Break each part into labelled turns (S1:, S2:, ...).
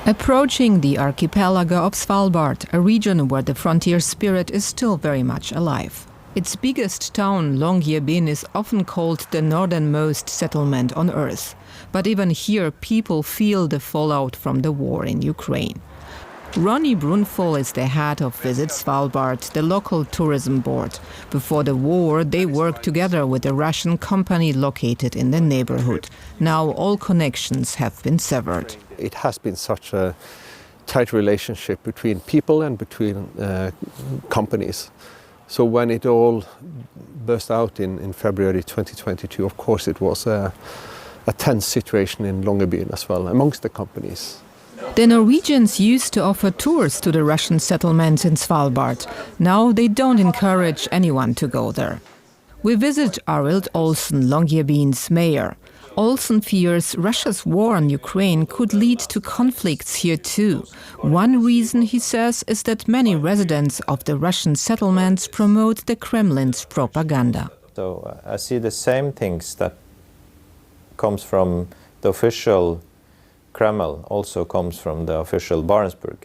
S1: Approaching the archipelago of Svalbard, a region where the frontier spirit is still very much alive. Its biggest town, Longyearbyen, is often called the northernmost settlement on Earth. But even here, people feel the fallout from the war in Ukraine. Ronny Brunvoll is the head of Visit Svalbard, the local tourism board. Before the war, they worked together with a Russian company located in the neighborhood. Now all connections have been severed.
S2: It has been such a tight relationship between people and between companies. So when it all burst out in February 2022, of course it was a tense situation in Longyearbyen as well, amongst the companies.
S1: The Norwegians used to offer tours to the Russian settlements in Svalbard. Now they don't encourage anyone to go there. We visit Arild Olsen, Longyearbyen's mayor. Olsen fears Russia's war on Ukraine could lead to conflicts here too. One reason, he says, is that many residents of the Russian settlements promote the Kremlin's propaganda.
S3: So I see the same things that comes from the official Kremlin also comes from the official Barentsburg.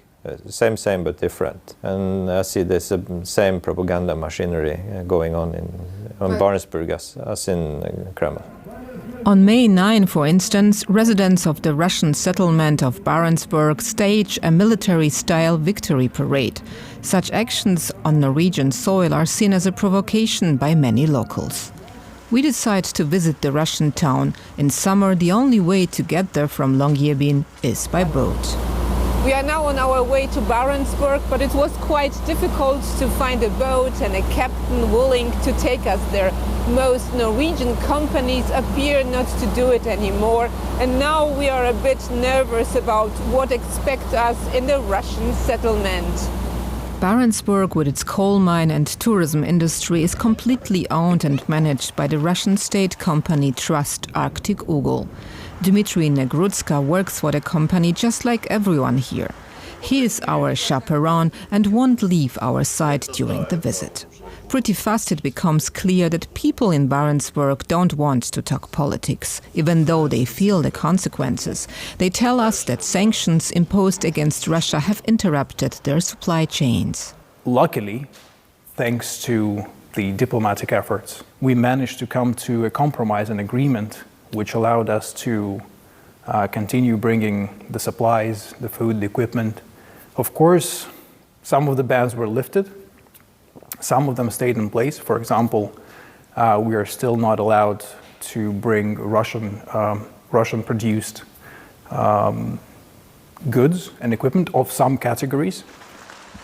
S3: Same but different. And I see this same propaganda machinery going on Barentsburg as in Kremlin.
S1: On May 9, for instance, residents of the Russian settlement of Barentsburg stage a military-style victory parade. Such actions on Norwegian soil are seen as a provocation by many locals. We decide to visit the Russian town. In summer, the only way to get there from Longyearbyen is by boat.
S4: We are now on our way to Barentsburg, but it was quite difficult to find a boat and a captain willing to take us there. Most Norwegian companies appear not to do it anymore, and now we are a bit nervous about what expects us in the Russian settlement.
S1: Barentsburg, with its coal mine and tourism industry, is completely owned and managed by the Russian state company Trust Arctic Ugol. Dmitry Negrudska works for the company just like everyone here. He is our chaperone and won't leave our side during the visit. Pretty fast it becomes clear that people in Barentsburg don't want to talk politics, even though they feel the consequences. They tell us that sanctions imposed against Russia have interrupted their supply chains.
S5: Luckily, thanks to the diplomatic efforts, we managed to come to a compromise and agreement which allowed us to continue bringing the supplies, the food, the equipment. Of course, some of the bans were lifted. Some of them stayed in place. For example, we are still not allowed to bring Russian-produced goods and equipment of some categories.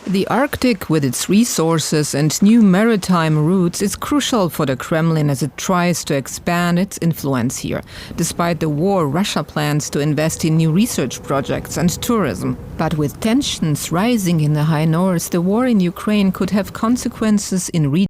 S1: The Arctic, with its resources and new maritime routes, is crucial for the Kremlin as it tries to expand its influence here. Despite the war, Russia plans to invest in new research projects and tourism. But with tensions rising in the high north, the war in Ukraine could have consequences in regions